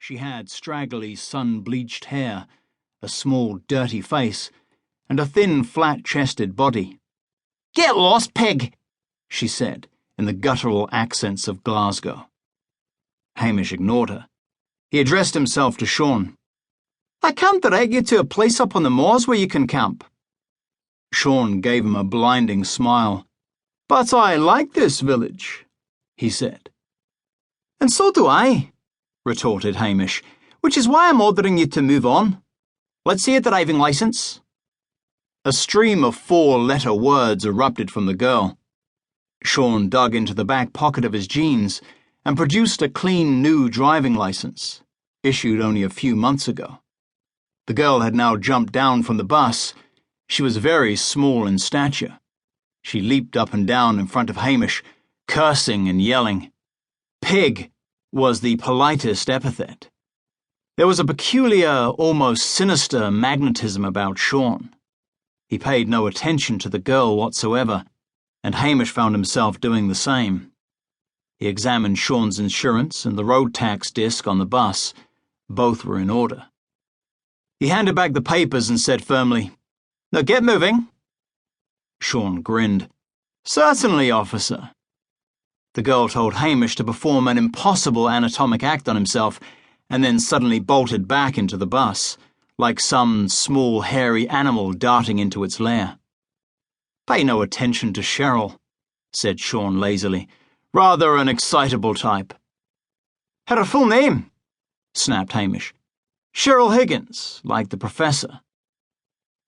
She had straggly, sun-bleached hair, a small, dirty face, and a thin, flat-chested body. "Get lost, pig," she said, in the guttural accents of Glasgow. Hamish ignored her. He addressed himself to Sean. "I can't direct you to a place up on the moors where you can camp." Sean gave him a blinding smile. "But I like this village," he said. "And so do I," retorted Hamish, "which is why I'm ordering you to move on. Let's see a driving licence." A stream of 4-letter words erupted from the girl. Sean dug into the back pocket of his jeans and produced a clean new driving licence, issued only a few months ago. The girl had now jumped down from the bus. She was very small in stature. She leaped up and down in front of Hamish, cursing and yelling. Pig was the politest epithet. There was a peculiar, almost sinister magnetism about Sean. He paid no attention to the girl whatsoever, and Hamish found himself doing the same. He examined Sean's insurance and the road tax disc on the bus. Both were in order. He handed back the papers and said firmly, "Now get moving." Sean grinned. "Certainly, officer." The girl told Hamish to perform an impossible anatomic act on himself, and then suddenly bolted back into the bus, like some small hairy animal darting into its lair. "Pay no attention to Cheryl," said Sean lazily. "Rather an excitable type." "Her full name?" snapped Hamish. "Cheryl Higgins, like the professor."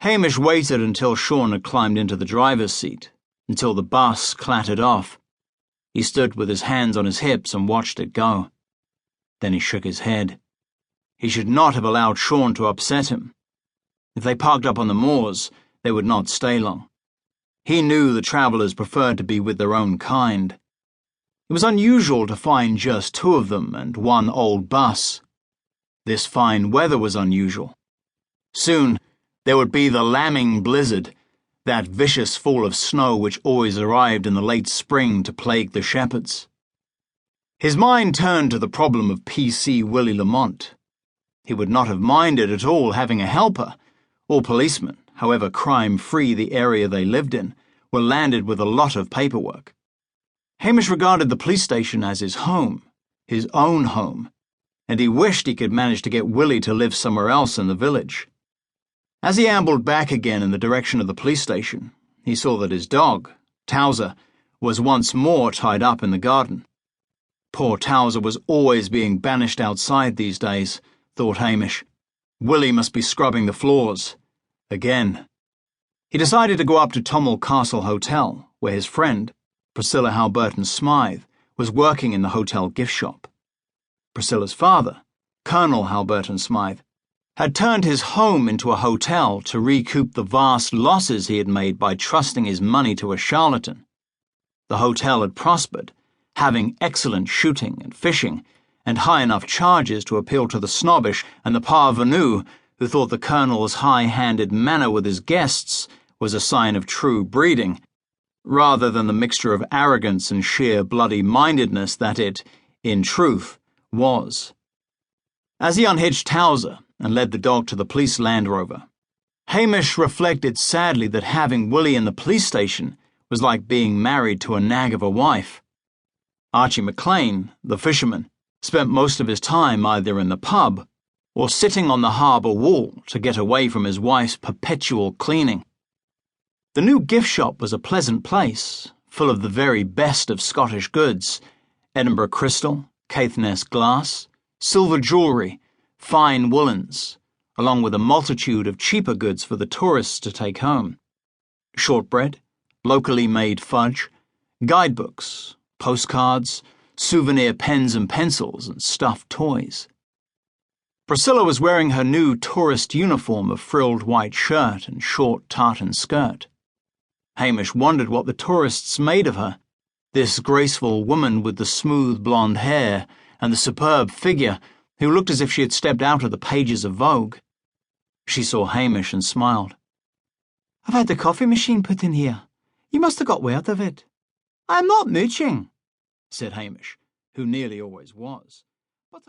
Hamish waited until Sean had climbed into the driver's seat, until the bus clattered off. He stood with his hands on his hips and watched it go. Then he shook his head. He should not have allowed Sean to upset him. If they parked up on the moors, they would not stay long. He knew the travellers preferred to be with their own kind. It was unusual to find just 2 of them and 1 old bus. This fine weather was unusual. Soon, there would be the lambing blizzard, that vicious fall of snow which always arrived in the late spring to plague the shepherds. His mind turned to the problem of P.C. Willie Lamont. He would not have minded at all having a helper. All policemen, however crime-free the area they lived in, were landed with a lot of paperwork. Hamish regarded the police station as his home, his own home, and he wished he could manage to get Willie to live somewhere else in the village. As he ambled back again in the direction of the police station, he saw that his dog, Towser, was once more tied up in the garden. Poor Towser was always being banished outside these days, thought Hamish. Willie must be scrubbing the floors. Again. He decided to go up to Tommel Castle Hotel, where his friend, Priscilla Halberton Smythe, was working in the hotel gift shop. Priscilla's father, Colonel Halberton Smythe, had turned his home into a hotel to recoup the vast losses he had made by trusting his money to a charlatan. The hotel had prospered, having excellent shooting and fishing, and high enough charges to appeal to the snobbish and the parvenu who thought the Colonel's high-handed manner with his guests was a sign of true breeding, rather than the mixture of arrogance and sheer bloody-mindedness that it, in truth, was. As he unhitched Towser and led the dog to the police Land Rover, Hamish reflected sadly that having Willie in the police station was like being married to a nag of a wife. Archie McLean, the fisherman, spent most of his time either in the pub or sitting on the harbour wall to get away from his wife's perpetual cleaning. The new gift shop was a pleasant place, full of the very best of Scottish goods: Edinburgh crystal, Caithness glass, silver jewellery, fine woolens, along with a multitude of cheaper goods for the tourists to take home. Shortbread, locally made fudge, guidebooks, postcards, souvenir pens and pencils, and stuffed toys. Priscilla was wearing her new tourist uniform of frilled white shirt and short tartan skirt. Hamish wondered what the tourists made of her, this graceful woman with the smooth blonde hair and the superb figure who looked as if she had stepped out of the pages of Vogue. She saw Hamish and smiled. "I've had the coffee machine put in here. You must have got word of it." "I'm not mooching," said Hamish, who nearly always was.